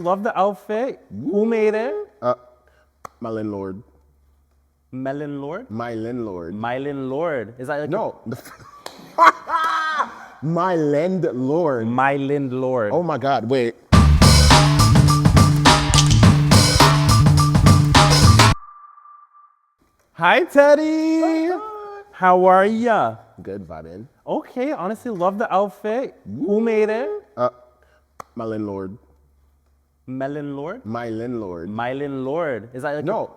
Love the outfit. Who made it? My landlord. Melon Lord? My landlord. Mylin Lord. Is that like No. My landlord. Mylin Lord. Oh my God, wait. Hi, Teddy. How are ya? Good vibing. Okay, honestly, love the outfit. Who made it? My landlord. Melon Lord? My landlord. Mylin Lord. Is that like No.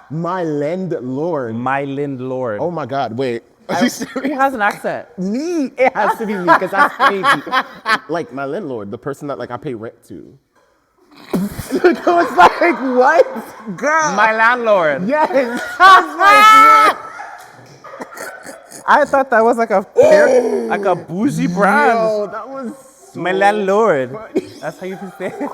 My landlord. Mylin Lord. Oh my God, wait. Who has an accent? Me. It has to be me because that's crazy. Like my landlord, the person that like I pay rent to. It was like, what? Girl. My landlord. Yes. I thought that was like a bougie brand. Yo, that was so My landlord. funny. That's how you can say it.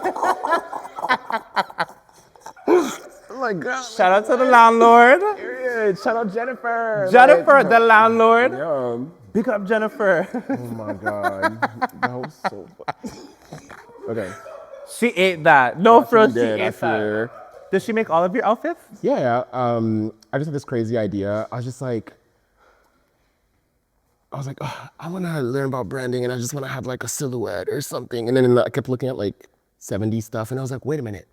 Oh my God. Shout out to the landlord. Period. Shout out Jennifer. Jennifer, Like, the landlord. yeah. Big up Jennifer. Oh my God. That was so funny. Okay. She ate that. No, She bro, she did, I ate that. swear. Did she make all of your outfits? Yeah. I just had this crazy idea. I was like, oh, I want to learn about branding and I just want to have like a silhouette or something. And then I kept looking at like 70s stuff and I was like, wait a minute.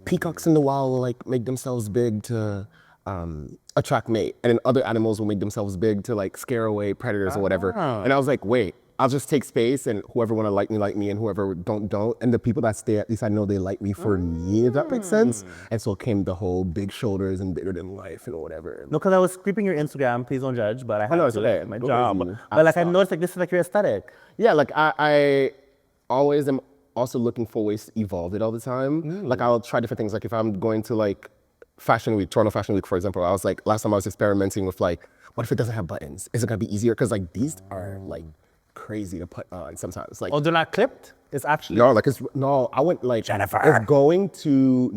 Peacocks in the wild will like make themselves big to attract mate. And then other animals will make themselves big to like scare away predators or whatever. And I was like, wait, I'll just take space and whoever want to like me and whoever don't. And the people that stay, at least I know they like me for me, if that makes sense. And so came the whole big shoulders and bigger than life and whatever. No, because I was creeping your Instagram. Please don't judge, but I had no, it's to, okay. like, my Go job. crazy. But like I noticed, like this is like your aesthetic. Yeah, like I always am also looking for ways to evolve it all the time. Like I'll try different things. Like if I'm going to like Fashion Week, Toronto Fashion Week, for example, I was like, last time I was experimenting with like, what if it doesn't have buttons? Is it gonna be easier? Because like these are like crazy to put on sometimes. Like Oh, they're not clipped? It's actually no, like I went like Jennifer. It's going to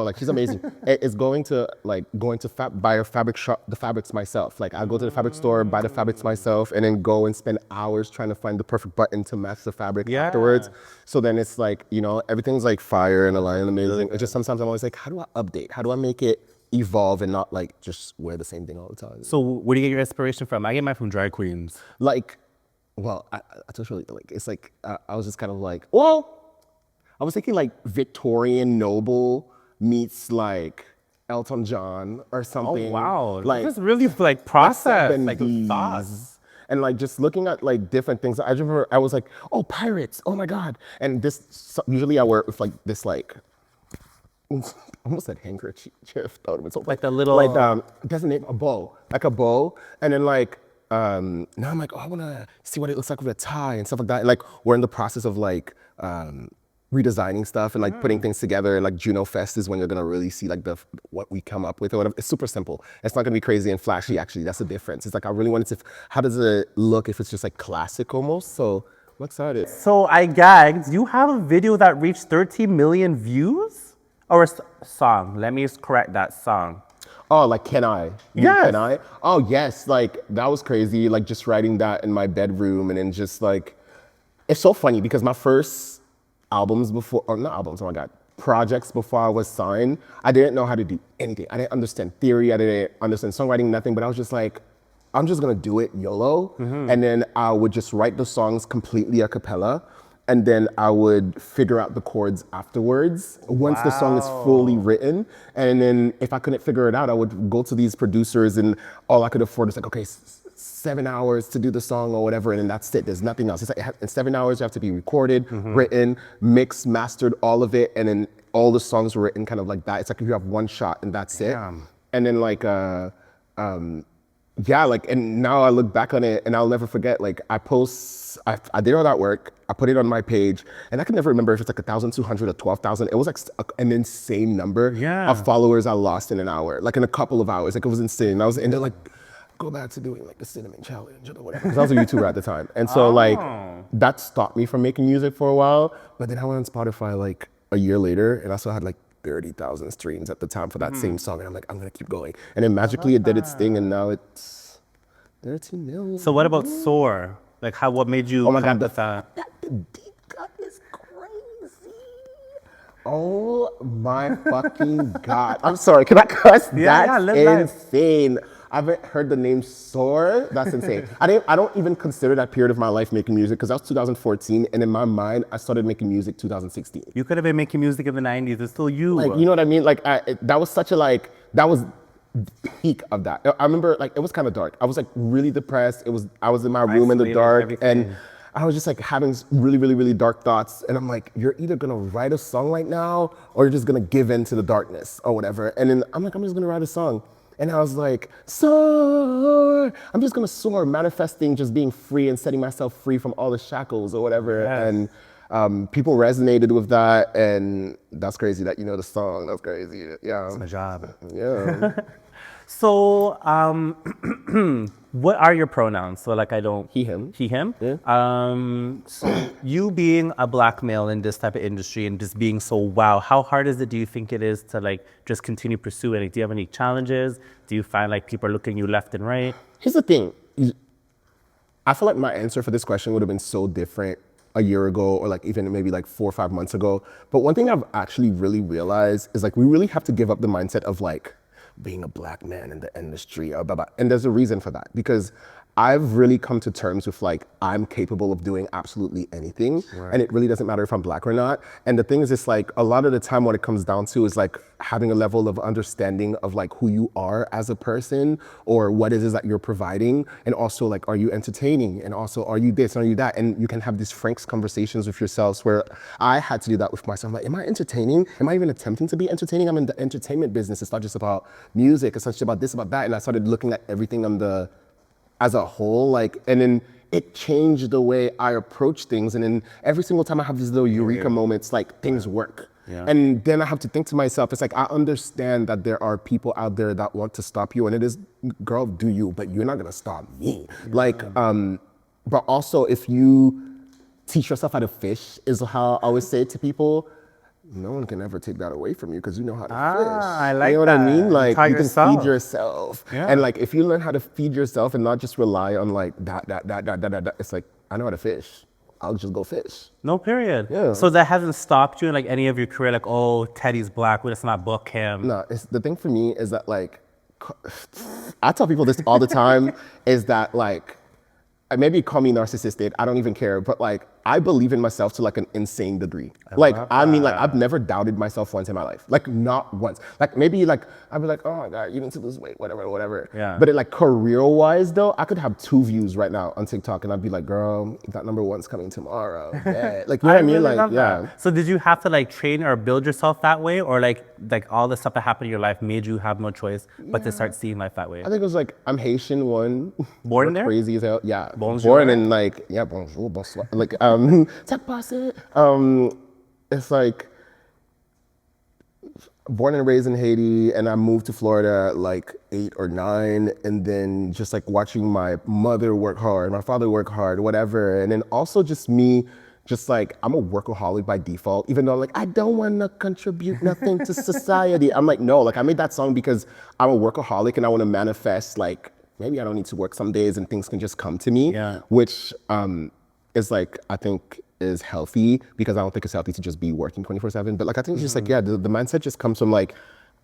like she's amazing. It's going to like buy a fabric shop, the fabrics myself. Like I go to the fabric store, buy the fabrics myself, and then go and spend hours trying to find the perfect button to match the fabric afterwards. So then it's like, everything's like fire and aligned and amazing. It's just sometimes I'm always like, how do I update? How do I make it evolve and not like just wear the same thing all the time? So where do you get your inspiration from? I get mine from drag queens. Like, well, I told you, like, it's like, I was just kind of like, well, I was thinking like Victorian noble meets like Elton John or something. Oh wow! Like, This is really like process, like 70s. thoughts. And like just looking at like different things. I remember I was like, oh, pirates, oh my God. And usually I wear it with like this like, I almost said handkerchief. That would have been so Like the little- like doesn't it a bow, like a bow, and then like now I'm like, oh, I want to see what it looks like with a tie and stuff like that. And like we're in the process of like redesigning stuff and like putting things together. And like Juno Fest is when you're gonna really see like what we come up with or whatever. It's super simple. It's not gonna be crazy and flashy. Actually, that's the difference. It's like I really wanted to. How does it look if it's just like classic almost? So I'm excited. So I gagged. You have a video that reached 13 million views, or a song? Let me correct that song. Oh, like Can I? You mean Yes. Can I? Oh, yes. Like that was crazy. Like just writing that in my bedroom and then just like, it's so funny because my first projects before I was signed, I didn't know how to do anything. I didn't understand theory. I didn't understand songwriting, nothing. But I was just like, I'm just gonna do it YOLO. And then I would just write the songs completely a cappella. And then I would figure out the chords afterwards once the song is fully written. And then if I couldn't figure it out, I would go to these producers and all I could afford is like, okay, 7 hours to do the song or whatever, and then that's it. There's nothing else. It's like in 7 hours you have to be recorded, written, mixed, mastered, all of it, and then all the songs were written kind of like that. It's like if you have one shot and that's it. And then like yeah, like, and now I look back on it and I'll never forget, like I did all that work, I put it on my page, and I can never remember if it's like 1,200 or 12,000. It was like an insane number of followers I lost in an hour, like in a couple of hours. Like it was insane. And they're like, go back to doing like the cinnamon challenge or whatever. Because I was a YouTuber at the time. And so like, that stopped me from making music for a while. But then I went on Spotify like a year later and I still had like 30,000 streams at the time for that same song. And I'm like, I'm gonna keep going. And then magically it did its thing and now it's 13 million. So what about Soar? Like what made you come up with that? The deep cut is crazy. Oh my fucking God. I'm sorry, can I cuss? Yeah, That's live life. insane. I haven't heard the name Soar. That's insane. I don't even consider that period of my life making music because that was 2014, and in my mind, I started making music 2016. You could have been making music in the 90s. It's still you. Like, you know what I mean? Like, that was such a like, that was peak of that. I remember like it was kind of dark. I was like really depressed. I was in my room in the Isolated, dark, everything. and I was just like having really dark thoughts. And I'm like, you're either gonna write a song right now, or you're just gonna give in to the darkness or whatever. And then I'm like, I'm just gonna write a song. And I was like, soar. I'm just gonna soar, manifesting just being free and setting myself free from all the shackles or whatever. Yes. And people resonated with that, and that's crazy that you know the song. That's crazy. Yeah. My job. Yeah. So, what are your pronouns? So, like, I don't. He, him. He, him. Yeah. So you being a black male in this type of industry and just being so wow, how hard is it? Do you think it is to like just continue pursuing it? Do you have any challenges? Do you find like people are looking you left and right? Here's the thing. I feel like my answer for this question would have been so different a year ago or like even maybe like 4 or 5 months ago. But one thing I've actually really realized is like we really have to give up the mindset of like being a black man in the industry or blah, blah. And there's a reason for that because I've really come to terms with like I'm capable of doing absolutely anything, and it really doesn't matter if I'm black or not. And the thing is, it's like a lot of the time what it comes down to is like having a level of understanding of like who you are as a person or what it is that you're providing, and also like are you entertaining, and also are you this, are you that, and you can have these frank conversations with yourselves. Where I had to do that with myself. Like, am I entertaining? Am I even attempting to be entertaining? I'm in the entertainment business. It's not just about music. It's not just about this, about that. And I started looking at everything as a whole, like, and then it changed the way I approach things. And then every single time I have these little eureka moments, like things work. Yeah. And then I have to think to myself, it's like, I understand that there are people out there that want to stop you, and it is, girl, do you, but you're not gonna stop me. Like, but also if you teach yourself how to fish, is how I always say it to people, no one can ever take that away from you because you know how to fish. I like you know what I that. mean? Like Taught you can yourself. feed yourself. Yeah. And like if you learn how to feed yourself and not just rely on like that, it's like, I know how to fish. I'll just go fish. No, period. Yeah. So that hasn't stopped you in like any of your career, like, oh, Teddy's black, let's not book him. No, it's the thing for me is that like, I tell people this all the time, is that like, maybe call me narcissistic, I don't even care, but like, I believe in myself to like an insane degree. I mean, like I've never doubted myself once in my life. Like not once. Like maybe like, I'd be like, oh my God, you need to lose weight, whatever. Yeah. But it, like career-wise though, I could have 2 views right now on TikTok and I'd be like, girl, that number 1's coming tomorrow. Yeah. Like, you know what I mean? really Like, love yeah. that. So did you have to like train or build yourself that way, or like all the stuff that happened in your life made you have no choice but to start seeing life that way? I think it was like, I'm Haitian, one. Born We're there? Crazy as hell. Yeah. Bonjour. Born in like, yeah, bonjour, bonsoir. Like, tech passe. It's like, born and raised in Haiti, and I moved to Florida at like 8 or 9, and then just like watching my mother work hard, my father work hard, whatever. And then also just me, just like, I'm a workaholic by default, even though like, I don't want to contribute nothing to society. I'm like, no, like I made that song because I'm a workaholic and I want to manifest like, maybe I don't need to work some days and things can just come to me, Yeah. which is like, I think is healthy, because I don't think it's healthy to just be working 24/7. But like, I think it's just like, yeah, the mindset just comes from like,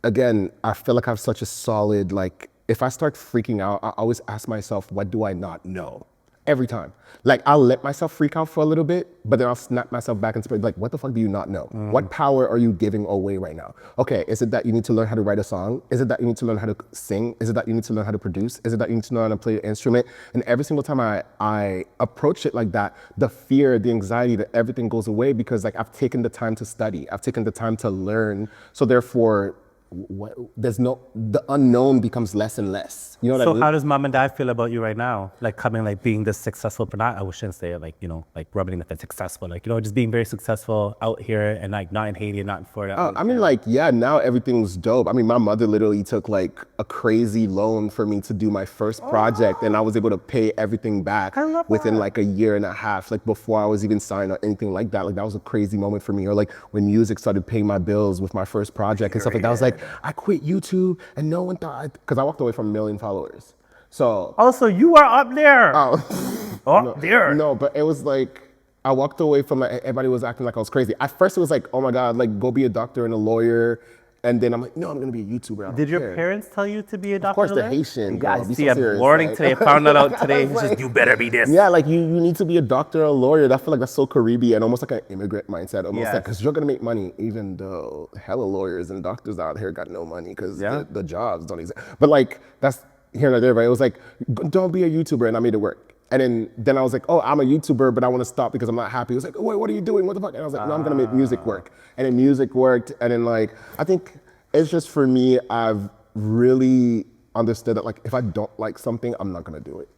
again, I feel like I have such a solid, like, if I start freaking out, I always ask myself, what do I not know? Every time. Like, I'll let myself freak out for a little bit, but then I'll snap myself back and say, like, what the fuck do you not know? What power are you giving away right now? Okay, is it that you need to learn how to write a song? Is it that you need to learn how to sing? Is it that you need to learn how to produce? Is it that you need to learn how to play an instrument? And every single time I approach it like that, the fear, the anxiety, that everything goes away, because like I've taken the time to study. I've taken the time to learn. So therefore, the unknown becomes less and less. You know what I So mean? how does mom and dad feel about you right now? Like coming, like being this successful, but not, I shouldn't say it, like, you know, like rubbing that successful, like, you know, just being very successful out here and like not in Haiti and not in Florida. I mean, like, yeah, now everything's dope. I mean, my mother literally took like a crazy loan for me to do my first project, and I was able to pay everything back within like a year and a half, like before I was even signed or anything like that. Like, that was a crazy moment for me. Or like when music started paying my bills with my first project and stuff like that. I was like, I quit YouTube and no one thought, because I walked away from 1 million followers. So Also, you are up there. oh, Up there. no, but it was like, I walked away from it. Everybody was acting like I was crazy. At first, it was like, oh my God, like go be a doctor and a lawyer. And then I'm like, no, I'm gonna be a YouTuber. I don't Did your care. parents tell you to be a doctor? Of course, and a the lawyer? Haitian Yeah, I girl. Be see. so I'm serious. learning like- today. I found that out today. I It's was just, like- you better be this. Yeah, like you need to be a doctor or a lawyer. I feel like that's so Caribbean, almost like an immigrant mindset, almost Yes. like because you're gonna make money, even though hella lawyers and doctors out here got no money because the jobs don't exist. But like that's here and there. But it was like, don't be a YouTuber, and I made it work. And then I was like, oh, I'm a YouTuber, but I want to stop because I'm not happy. It was like, wait, what are you doing? What the fuck? And I was like, no, I'm gonna make music work. And then music worked. And then like, I think it's just for me, I've really understood that like, if I don't like something, I'm not gonna do it.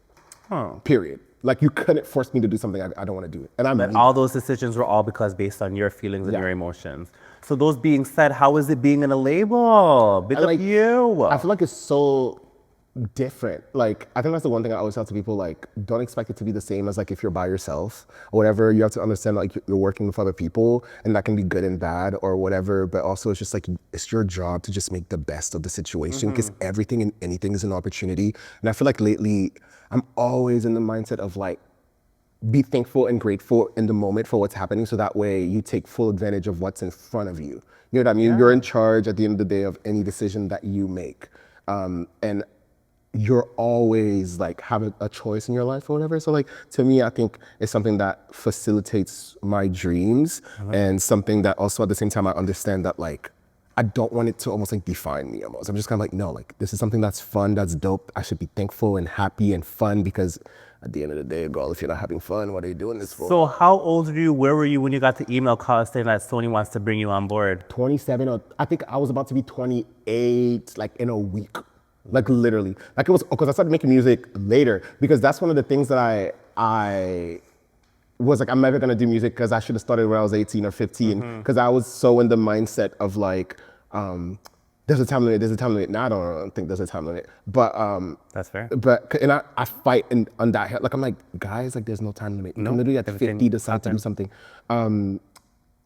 Period. Like you couldn't force me to do something I don't want to do it. And I'm All those decisions were all because based on your feelings and your emotions. So those being said, how is it being in a label? Big up you. I feel like it's so different. Like I think that's the one thing I always tell to people, like don't expect it to be the same as like if you're by yourself or whatever. You have to understand like you're working with other people and that can be good and bad or whatever, but also it's just like it's your job to just make the best of the situation because everything and anything is an opportunity. And I feel like lately I'm always in the mindset of like be thankful and grateful in the moment for what's happening so that way you take full advantage of what's in front of you. You know what I mean? You're in charge at the end of the day of any decision that you make. And you're always like having a choice in your life or whatever. So like to me, I think it's something that facilitates my dreams and something that also at the same time I understand that like I don't want it to almost like define me almost. I'm just kind of like, no, like this is something that's fun, that's dope. I should be thankful and happy and fun because at the end of the day, girl, if you're not having fun, what are you doing this for? So how old were you? Where were you when you got the email call saying that Sony wants to bring you on board? 27 or I think I was about to be 28 like in a week. Like literally, like it was because I started making music later because that's one of the things that I was like, I'm never gonna do music because I should have started when I was 18 or 15 because I was so in the mindset of like, there's a time limit. Now I don't think there's a time limit, but that's fair. But and I fight on that like I'm like guys like there's no time limit. You can literally at 50 decide to do something.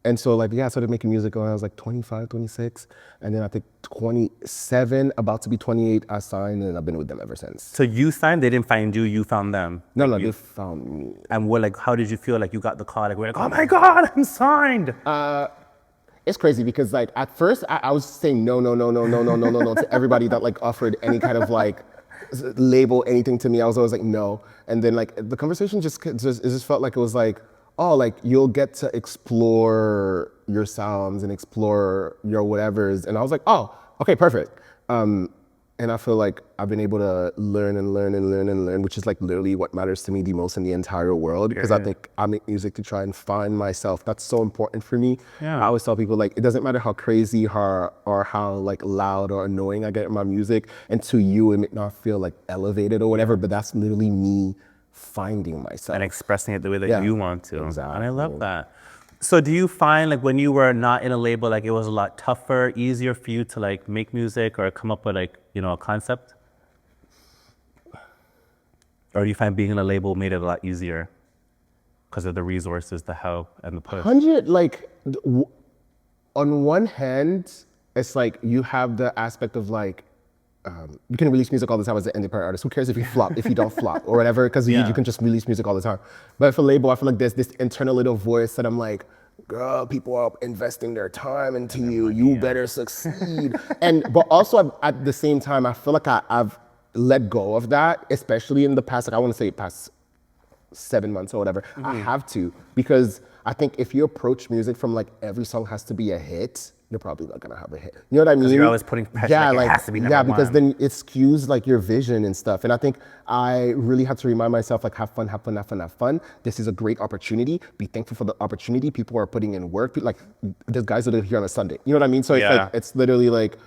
And so like, yeah, I started making music when I was like 25, 26. And then I think 27, about to be 28, I signed and I've been with them ever since. So you signed, they didn't find you, you found them? No, they found me. And what, like, how did you feel like you got the call? Like, we're like, oh my God, I'm signed. It's crazy because like at first I was saying no to everybody that like offered any kind of like label anything to me. I was always like, no. And then like the conversation just felt like it was like, oh, like you'll get to explore your sounds and explore your whatevers. And I was like, oh, okay, perfect. And I feel like I've been able to learn, which is like literally what matters to me the most in the entire world. Because I think I make music to try and find myself. That's so important for me. Yeah. I always tell people like, it doesn't matter how crazy or how like loud or annoying I get in my music. And to you, it may not feel like elevated or whatever, but that's literally me finding myself. And expressing it the way that you want to. Exactly. And I love that. So do you find like when you were not in a label, like it was a lot tougher, easier for you to like make music or come up with like, you know, a concept? Or do you find being in a label made it a lot easier because of the resources, the help and the push? 100, like on one hand, it's like you have the aspect of like, you can release music all the time as an independent artist. Who cares if you flop, if you don't flop or whatever, because you can just release music all the time. But for label, I feel like there's this internal little voice that I'm like, girl, people are investing their time into you. You better succeed. But also at the same time, I feel like I've let go of that, especially in the past, like I want to say past 7 months or whatever. I have to, because I think if you approach music from like every song has to be a hit, you're probably not gonna have a hit. You know what I mean? You're always putting pressure, like it has to be number one. Because then it skews like your vision and stuff. And I think I really have to remind myself like have fun. This is a great opportunity. Be thankful for the opportunity. People are putting in work. Like there's guys that are here on a Sunday. You know what I mean? So it's like it's literally like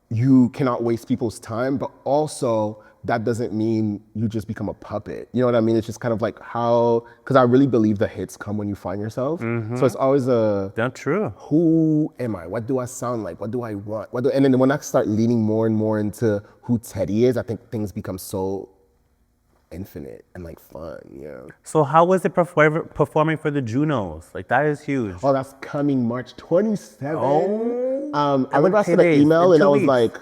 you cannot waste people's time, but also that doesn't mean you just become a puppet. You know what I mean? It's just kind of like how, because I really believe the hits come when you find yourself. So it's always That's true. Who am I? What do I sound like? What do I want? And then when I start leaning more and more into who Tedy is, I think things become so infinite and like fun, yeah. So how was it performing for the Junos? Like that is huge. Oh, that's coming March 27th. Oh. I remember I sent an email and I was like,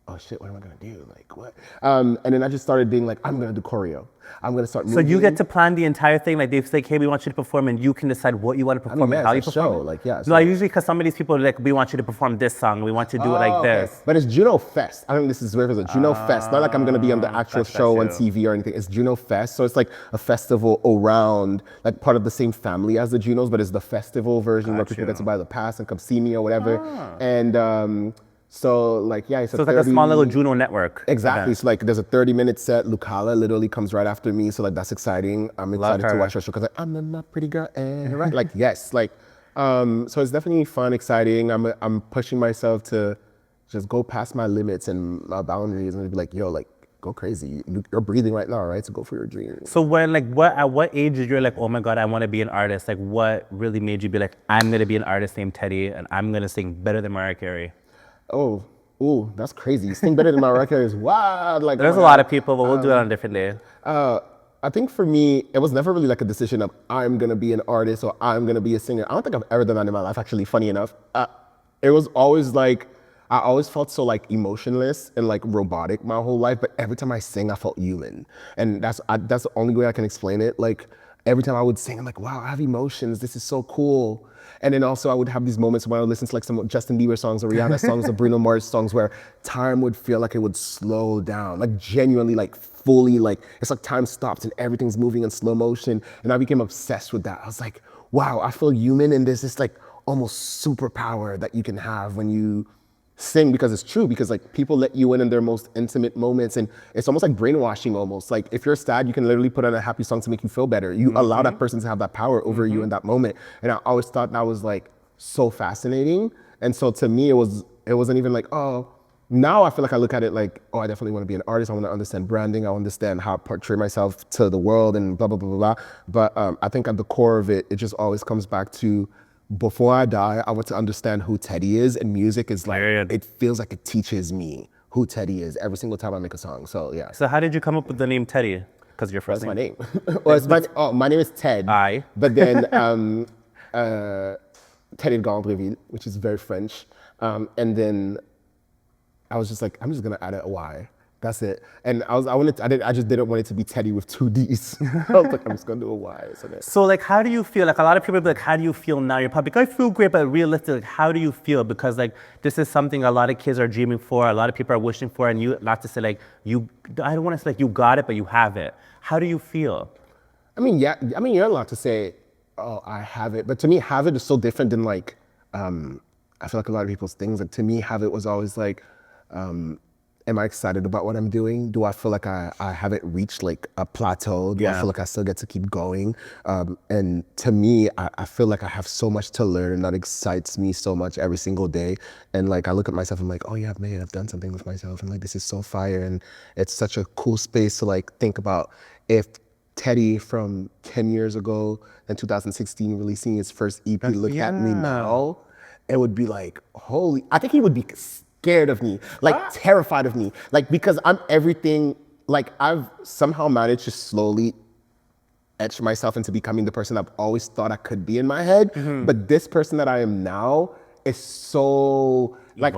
oh shit, what am I gonna do? Like what? And then I just started being like, I'm gonna do choreo. I'm gonna start So moving. you get to plan the entire thing. Like they say, hey, we want you to perform, and you can decide what you want to perform and how you it's a perform. show. It? Like, yeah. No, usually because some of these people are like, we want you to perform this song. We want you to do it like this. But it's Juno Fest. I think this is where it's a Juno Fest. Not like I'm gonna be on the actual show on TV or anything. It's Juno Fest, so it's like a festival around, like part of the same family as the Junos, but it's the festival version where people get to buy the pass and come see me or whatever. And so like yeah, it's like a small little Juno network. Exactly. Event. So like there's a 30-minute set. Lucala literally comes right after me. So like that's exciting. I'm excited to watch her show because like, I'm the pretty girl and right. Like yes, like so it's definitely fun, exciting. I'm pushing myself to just go past my limits and my boundaries and be like, yo, like go crazy. You're breathing right now, right? So go for your dreams. So when like at what age did you like, oh my God, I want to be an artist? Like what really made you be like, I'm gonna be an artist named Tedy and I'm gonna sing better than Mariah Carey? Oh, ooh, that's crazy. Sing better than Mariah Carey is wild. Like there's a lot of people, but we'll do it on a different day. I think for me, it was never really like a decision of I'm gonna be an artist or I'm gonna be a singer. I don't think I've ever done that in my life, actually, funny enough. It was always like, I always felt so like emotionless and like robotic my whole life, but every time I sing, I felt human. And that's the only way I can explain it. Like every time I would sing, I'm like, wow, I have emotions, this is so cool. And then also I would have these moments when I would listen to like some Justin Bieber songs or Rihanna songs or Bruno Mars songs where time would feel like it would slow down, like genuinely, like fully, like it's like time stops and everything's moving in slow motion. And I became obsessed with that. I was like, wow, I feel human and there's this like almost superpower that you can have when you sing, because it's true, because like people let you in their most intimate moments and it's almost like brainwashing almost. Like if you're sad, you can literally put on a happy song to make you feel better. You allow that person to have that power over you in that moment. And I always thought that was like so fascinating. And so to me, it wasn't even like, oh, now I feel like I look at it like, oh, I definitely want to be an artist. I want to understand branding. I understand how to portray myself to the world and blah, blah, blah, blah, blah. But I think at the core of it, it just always comes back to, before I die, I want to understand who Tedy is, and music is like, it feels like it teaches me who Tedy is every single time I make a song. So yeah. So how did you come up with the name Tedy? Because your first That's name. my name. Well, my name is Ted. Aye. But then Tedy de Gandreville, which is very French. And then I was just like, I'm just gonna add a Y. That's it. And I just didn't want it to be Tedy with 2 Ds. I was like, I'm just gonna do a Y. So like, how do you feel? Like a lot of people be like, how do you feel now? You're probably like, I feel great, but realistically, like, how do you feel? Because like, this is something a lot of kids are dreaming for, a lot of people are wishing for, and you, not to say like, I don't want to say like you got it, but you have it. How do you feel? I mean, yeah, you're allowed to say, oh, I have it. But to me, have it is so different than like, I feel like a lot of people's things, like to me, have it was always like, am I excited about what I'm doing? Do I feel like I haven't reached like a plateau? Do I feel like I still get to keep going? And to me, I feel like I have so much to learn, and that excites me so much every single day. And like, I look at myself, I'm like, oh yeah, I've done something with myself. And like, this is so fire. And it's such a cool space to like think about if Tedy from 10 years ago in 2016 releasing his first EP, look at me now, it would be like, holy, I think he would be scared of me, like terrified of me, like because I'm everything, like I've somehow managed to slowly etch myself into becoming the person I've always thought I could be in my head. But this person that I am now is so like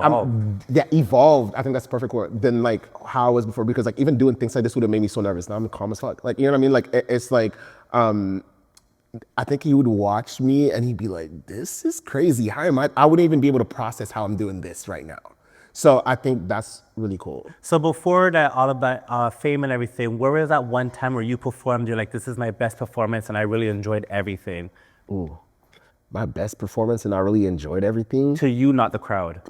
evolved. I think that's the perfect word than like how I was before, because like even doing things like this would have made me so nervous. Now I'm calm as fuck. Like, you know what I mean? Like it's like I think he would watch me and he'd be like, this is crazy. How am I wouldn't even be able to process how I'm doing this right now. So I think that's really cool. So before that, all about fame and everything, where was that one time where you performed, you're like, this is my best performance and I really enjoyed everything? Ooh, my best performance and I really enjoyed everything? To you, not the crowd.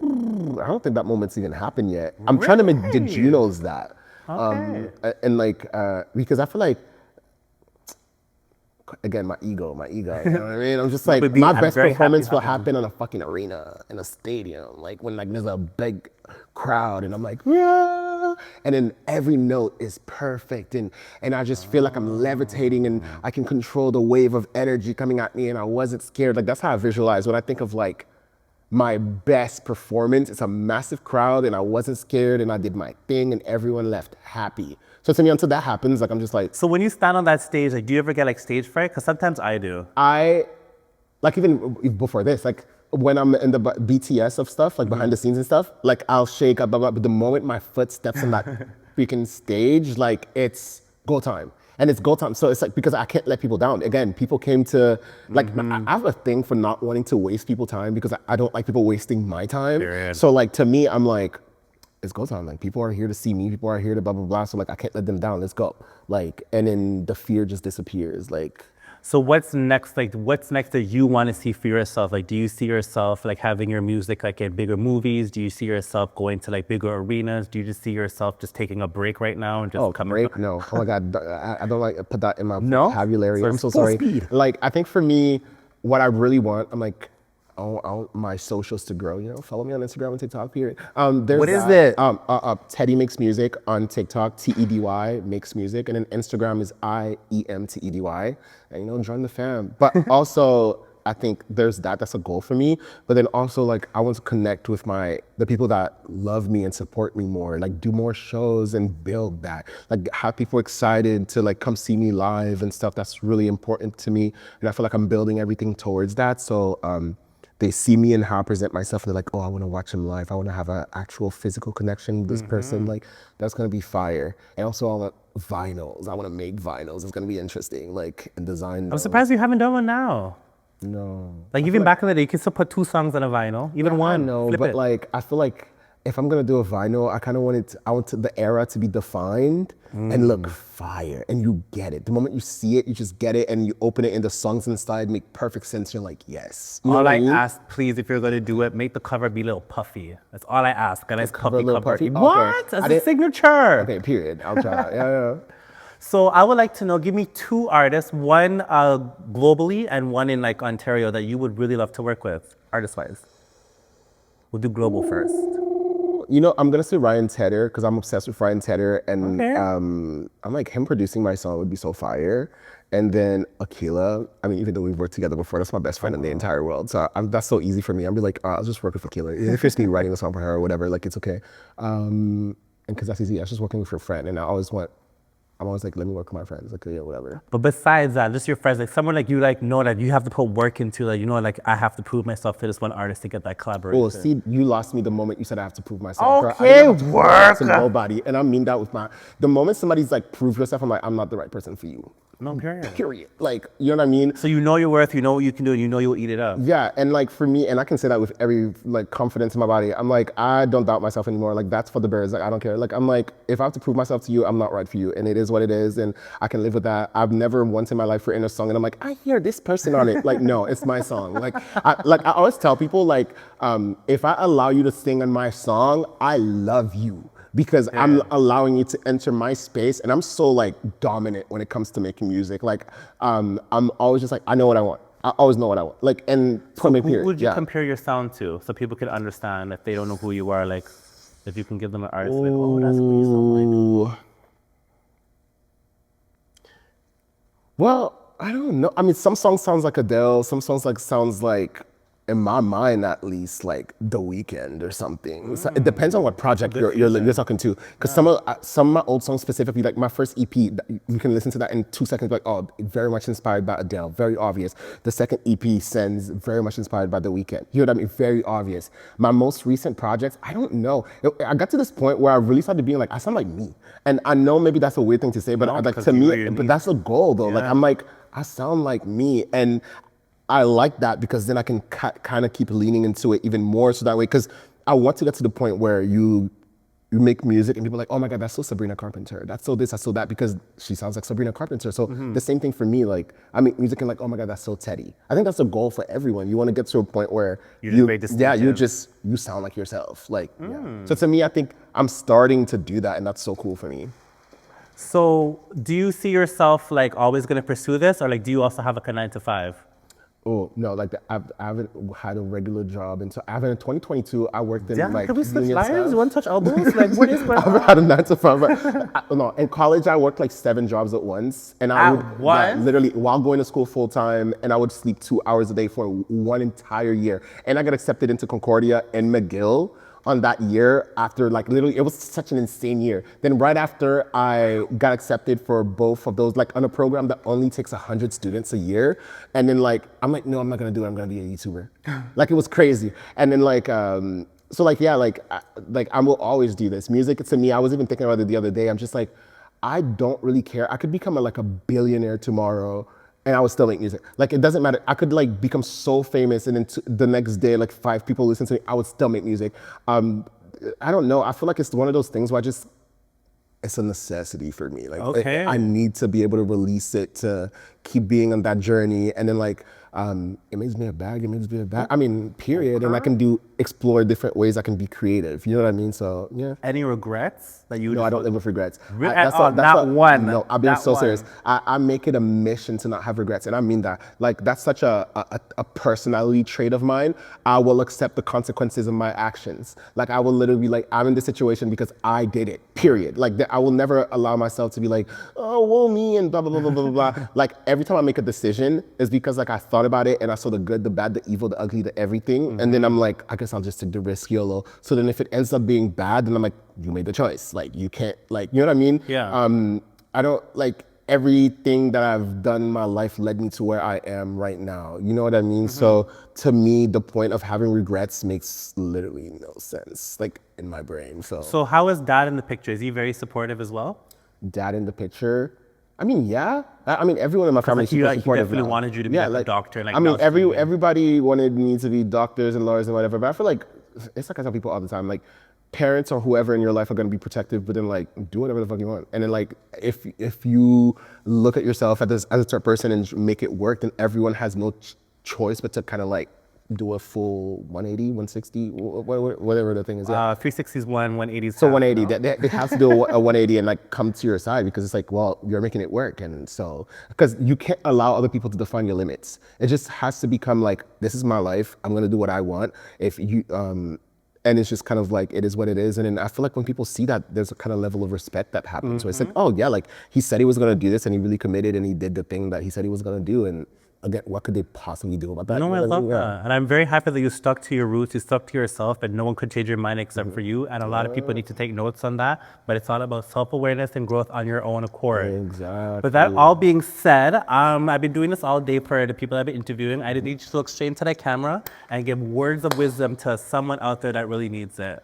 I don't think that moment's even happened yet. I'm trying to make the Junos that. Okay. And like, because I feel like, again, my ego, you know what I mean? I'm just like, my best performance will happen on a fucking arena, in a stadium, like when like there's a big crowd and I'm like, yeah, and then every note is perfect and I just feel like I'm levitating and I can control the wave of energy coming at me and I wasn't scared. Like that's how I visualize when I think of like my best performance. It's a massive crowd and I wasn't scared and I did my thing and everyone left happy. So to me, until that happens, like I'm just like. So when you stand on that stage, like, do you ever get like stage fright? Because sometimes I do. Like even before this, like when I'm in the BTS of stuff, like behind the scenes and stuff, like I'll shake, blah, blah, blah, but the moment my foot steps on that freaking stage, like it's go time. And it's go time. So it's like, because I can't let people down. Again, people came to, like, I have a thing for not wanting to waste people's time because I don't like people wasting my time. Period. So like, to me, I'm like, it's go time. Like, people are here to see me. People are here to blah, blah, blah. So like, I can't let them down. Let's go. Like, and then the fear just disappears. Like, So what's next? Like, what's next that you want to see for yourself? Like, do you see yourself like having your music like in bigger movies? Do you see yourself going to like bigger arenas? Do you just see yourself just taking a break right now and just coming? break? No. Oh my God. I don't like put that in my No? vocabulary. So I'm it's so full sorry. speed. Like, I think for me, what I really want, I'm like, I want my socials to grow, you know? Follow me on Instagram and TikTok, period. What is it? Tedy makes music on TikTok, Tedy makes music, and then Instagram is IEMTEDY. And, you know, join the fam. But also, I think that's a goal for me. But then also, like, I want to connect with the people that love me and support me more, like do more shows and build that. Like, have people excited to like come see me live and stuff. That's really important to me. And I feel like I'm building everything towards that. So, they see me and how I present myself, and they're like, oh, I want to watch him live. I want to have an actual physical connection with this person. Like, that's going to be fire. And also all the vinyls. I want to make vinyls. It's going to be interesting, like, and design. I'm surprised you haven't done one now. No. Like, even back in the day, you could still put 2 songs on a vinyl, even one. I know, flip but it. like, I feel like if I'm going to do a vinyl, I kind of want the era to be defined and look fire, and you get it. The moment you see it, you just get it, and you open it, and the songs inside make perfect sense. You're like, yes. You know All what I mean? ask, please, if you're going to do it, make the cover be a little puffy. That's all I ask. A nice cover a puffy little cover. puffy? What? Okay. As a signature. Okay, period. I'll try. Yeah. So I would like to know, give me 2 artists, one globally and one in like Ontario that you would really love to work with, artist-wise. We'll do global first. You know, I'm gonna say Ryan Tedder because I'm obsessed with Ryan Tedder, and Okay. I'm like, him producing my song would be so fire. And then Akila, I mean, even though we've worked together before, that's my best friend in the entire world. So that's so easy for me. I'll be like, I'll just work with Akila. If it's me writing a song for her or whatever, like, it's okay. And because that's easy, I was just working with your friend, and I'm always like, let me work with my friends, like, yeah, whatever. But besides that, just your friends, like someone like you, like know that you have to put work into, like, you know, like I have to prove myself to this one artist to get that collaboration. Oh, see, you lost me the moment you said I have to prove myself. Girl. I Okay, didn't have to prove myself to work. nobody, and I mean that with the moment somebody's like, prove yourself, I'm like, I'm not the right person for you. No, period. Period. Like, you know what I mean? So you know your worth, you know what you can do, and you know you'll eat it up. Yeah, and like for me, and I can say that with every like confidence in my body, I'm like, I don't doubt myself anymore. Like, that's for the birds. Like, I don't care. Like, I'm like, if I have to prove myself to you, I'm not right for you, and it is what it is, and I can live with that. I've never once in my life written a song and I'm like, I hear this person on it. Like, no, it's my song. Like I always tell people, like, if I allow you to sing on my song, I love you. Because I'm allowing you to enter my space, and I'm so like dominant when it comes to making music. Like, I'm always just like, I know what I want. I always know what I want. Like, and point blank period. Who would you compare your sound to, so people can understand if they don't know who you are? Like, if you can give them an artist, like, oh, that's who you sound like. Well, I don't know. I mean, some songs sounds like Adele. Some songs like sounds like, in my mind at least, like The Weeknd or something. So it depends on what project you're talking to. Because some of my old songs specifically, like my first EP, you can listen to that in 2 seconds, like, oh, very much inspired by Adele, very obvious. The second EP sends very much inspired by The Weeknd. You know what I mean? Very obvious. My most recent projects, I don't know. I got to this point where I really started being like, I sound like me. And I know maybe that's a weird thing to say, but like, to me, but that's a goal though. Like, I'm like, I sound like me. And I like that because then I can kind of keep leaning into it even more, so that way, because I want to get to the point where you make music and people are like, oh my God, that's so Sabrina Carpenter. That's so this, that's so that, because she sounds like Sabrina Carpenter. So the same thing for me, like, I make music and like, oh my God, that's so Tedy. I think that's a goal for everyone. You want to get to a point where you sound like yourself. Like, yeah. So to me, I think I'm starting to do that, and that's so cool for me. So do you see yourself like always going to pursue this, or like do you also have like a 9 to 5? Oh, no, like I haven't had a regular job until in 2022, I worked in like can we switch union lives? stuff. One touch elbows? Like, what is going I've on? had a 9 to 5, but no, in college I worked like 7 jobs at once, and I would literally while going to school full time, and I would sleep 2 hours a day for 1 entire year, and I got accepted into Concordia and McGill on that year after like literally, it was such an insane year. Then right after I got accepted for both of those, like on a program that only takes 100 students a year. And then like, I'm like, no, I'm not gonna do it. I'm gonna be a YouTuber. Like it was crazy. And then like, so like, yeah, like I will always do this. Music to me, I was even thinking about it the other day. I'm just like, I don't really care. I could become like a billionaire tomorrow and I would still make music. Like it doesn't matter. I could like become so famous and then the next day, like 5 people listen to me, I would still make music. I don't know. I feel like it's one of those things where it's a necessity for me. Like Okay. I need to be able to release it to keep being on that journey. And then like, it makes me a bag, I mean, period. And I can explore different ways I can be creative. You know what I mean? So yeah. Any regrets that you? No, I don't live with regrets. Really? Not one. No, I'm being Not so one. serious. I make it a mission to not have regrets, and I mean that. Like that's such a personality trait of mine. I will accept the consequences of my actions. Like I will literally be like, I'm in this situation because I did it. Period. Like I will never allow myself to be like, oh, woe me and blah blah blah blah blah blah. Like every time I make a decision, is because like I thought about it and I saw the good, the bad, the evil, the ugly, the everything, and then I'm like, I guess I'll just take the risk, YOLO. So then if it ends up being bad, then I'm like, you made the choice. Like you can't, like, you know what I mean? Yeah. I don't like everything that I've done in my life led me to where I am right now. You know what I mean? So to me, the point of having regrets makes literally no sense, like in my brain. So how is Dad in the picture? Is he very supportive as well? Dad in the picture. I mean, yeah. I mean, everyone in my family is Like, super he supportive. definitely now. wanted you to be like a doctor. Like I mean, downstream. everybody wanted me to be doctors and lawyers and whatever. But I feel like it's like I tell people all the time, like parents or whoever in your life are gonna be protective, but then like do whatever the fuck you want. And then like if you look at yourself as a third person and make it work, then everyone has no choice but to kind of like do a full 180, 160, whatever the thing is. Yeah. 360 is one, 180 is So half, 180, no? they have to do a 180 and like come to your side because it's like, well, you're making it work. And so, because you can't allow other people to define your limits. It just has to become like, this is my life. I'm going to do what I want. If you, and it's just kind of like, it is what it is. And then I feel like when people see that, there's a kind of level of respect that happens. So it's like, oh yeah, like he said he was going to do this and he really committed and he did the thing that he said he was going to do. And again, what could they possibly do about that? No, I love Yeah. that. And I'm very happy that you stuck to your roots, you stuck to yourself, and no one could change your mind except for you. And a lot of people need to take notes on that. But it's all about self-awareness and growth on your own accord. Exactly. With that all being said, I've been doing this all day for the people I've been interviewing. I need you to look straight into that camera and give words of wisdom to someone out there that really needs it.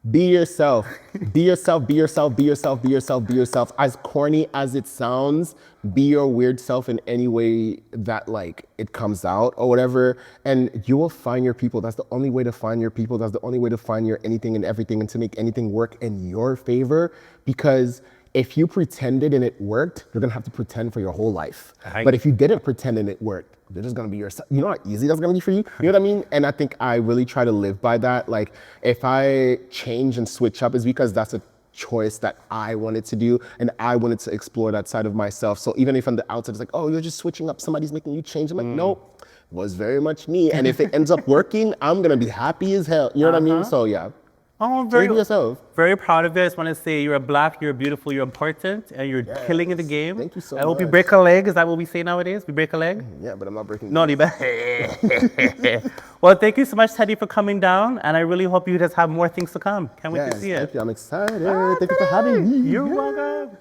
Be yourself. Be yourself, be yourself, be yourself, be yourself, be yourself. As corny as it sounds, be your weird self in any way that like it comes out or whatever. And you will find your people. That's the only way to find your people. That's the only way to find your anything and everything and to make anything work in your favor. Because if you pretended and it worked, you're gonna have to pretend for your whole life. But if you didn't pretend and it worked, they're just gonna be yourself. You know how easy that's gonna be for you? You know what I mean? And I think I really try to live by that. Like if I change and switch up, it's because that's a choice that I wanted to do and I wanted to explore that side of myself. So even if on the outside it's like, oh, you're just switching up, somebody's making you change. I'm like, nope, it was very much me. And if it ends up working, I'm gonna be happy as hell. You know what I mean? So yeah. Oh, Be very, yourself. very proud of you. I just want to say you're Black, you're beautiful, you're important, and you're killing in the game. Thank you so I hope you much. break a leg. Is that what we say nowadays? We break a leg? Yeah, but I'm not breaking. No, you bet. Well, thank you so much, Tedy, for coming down, and I really hope you just have more things to come. Can't wait to see it. Thank you. I'm excited. Thank you for having me. You're welcome.